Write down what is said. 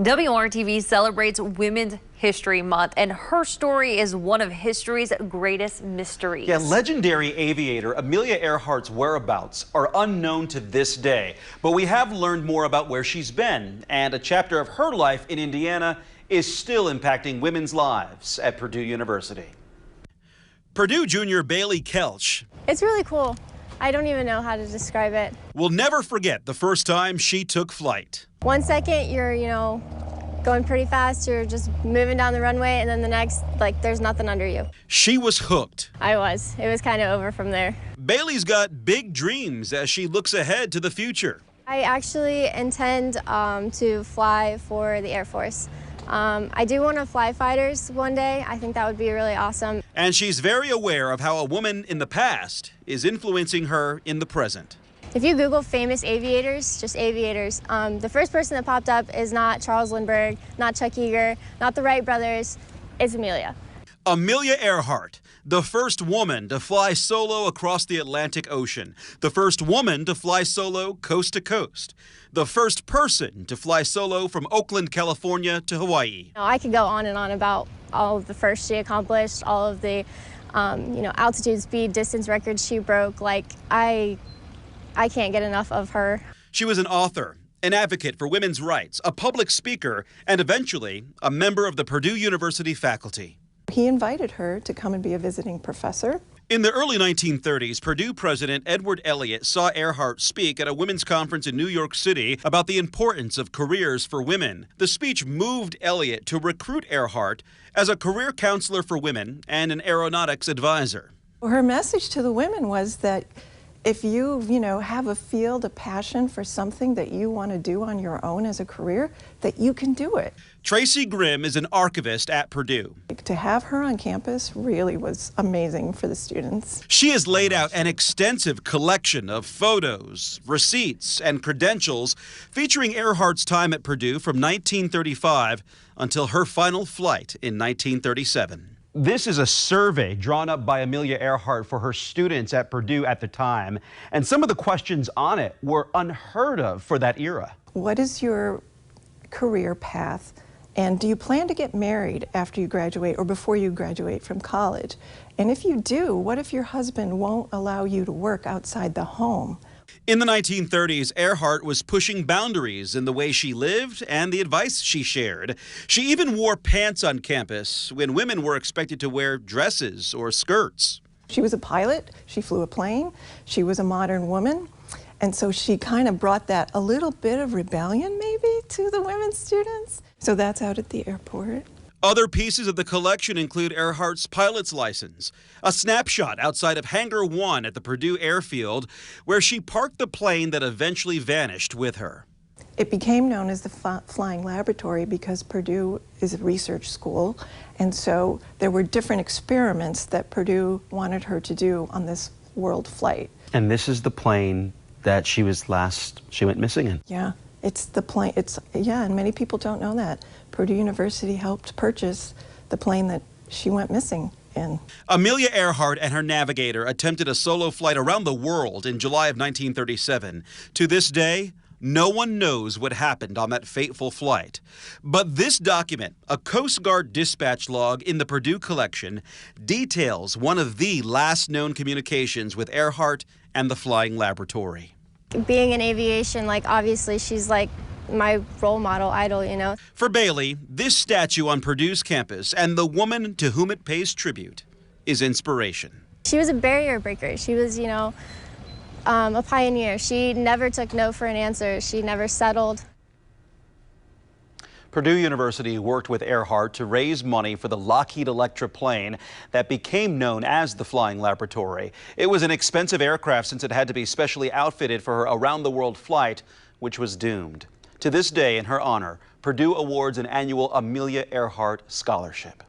WRTV celebrates Women's History Month, and her story is one of history's greatest mysteries. Yeah, legendary aviator Amelia Earhart's whereabouts are unknown to this day, but we have learned more about where she's been, and a chapter of her life in Indiana is still impacting women's lives at Purdue University. Purdue junior Bailey Kelch. It's really cool. I don't even know how to describe it. Will never forget the first time she took flight. 1 second you're, going pretty fast, you're just moving down the runway, and then the next, there's nothing under you. She was hooked. I was. It was kind of over from there. Bailey's got big dreams as she looks ahead to the future. I actually intend to fly for the Air Force. I do want to fly fighters one day. I think that would be really awesome. And she's very aware of how a woman in the past is influencing her in the present. If you Google famous aviators, just aviators, the first person that popped up is not Charles Lindbergh, not Chuck Yeager, not the Wright brothers. It's Amelia. Amelia Earhart, the first woman to fly solo across the Atlantic Ocean, the first woman to fly solo coast to coast, the first person to fly solo from Oakland, California to Hawaii. I could go on and on about all of the firsts she accomplished, all of the, altitude, speed, distance records she broke. I can't get enough of her. She was an author, an advocate for women's rights, a public speaker, and eventually a member of the Purdue University faculty. He invited her to come and be a visiting professor. In the early 1930s, Purdue President Edward Elliott saw Earhart speak at a women's conference in New York City about the importance of careers for women. The speech moved Elliott to recruit Earhart as a career counselor for women and an aeronautics advisor. Her message to the women was that if you, have a field, a passion for something that you want to do on your own as a career, that you can do it. Tracy Grimm is an archivist at Purdue. To have her on campus really was amazing for the students. She has laid out an extensive collection of photos, receipts, and credentials featuring Earhart's time at Purdue from 1935 until her final flight in 1937. This is a survey drawn up by Amelia Earhart for her students at Purdue at the time, and some of the questions on it were unheard of for that era. What is your career path, and do you plan to get married after you graduate or before you graduate from college? And if you do, what if your husband won't allow you to work outside the home? In the 1930s, Earhart was pushing boundaries in the way she lived and the advice she shared. She even wore pants on campus when women were expected to wear dresses or skirts. She was a pilot, she flew a plane, she was a modern woman, and so she kind of brought that a little bit of rebellion maybe to the women students. So that's out at the airport. Other pieces of the collection include Earhart's pilot's license, a snapshot outside of Hangar 1 at the Purdue airfield, where she parked the plane that eventually vanished with her. It became known as the Flying Laboratory because Purdue is a research school, and so there were different experiments that Purdue wanted her to do on this world flight. And this is the plane that she went missing in. Yeah. It's the plane, and many people don't know that. Purdue University helped purchase the plane that she went missing in. Amelia Earhart and her navigator attempted a solo flight around the world in July of 1937. To this day, no one knows what happened on that fateful flight. But this document, a Coast Guard dispatch log in the Purdue collection, details one of the last known communications with Earhart and the Flying Laboratory. Being in aviation, obviously she's my role model, idol, For Bailey, this statue on Purdue's campus and the woman to whom it pays tribute is inspiration. She was a barrier breaker. She was, a pioneer. She never took no for an answer. She never settled. Purdue University worked with Earhart to raise money for the Lockheed Electra plane that became known as the Flying Laboratory. It was an expensive aircraft since it had to be specially outfitted for her around-the-world flight, which was doomed. To this day, in her honor, Purdue awards an annual Amelia Earhart Scholarship.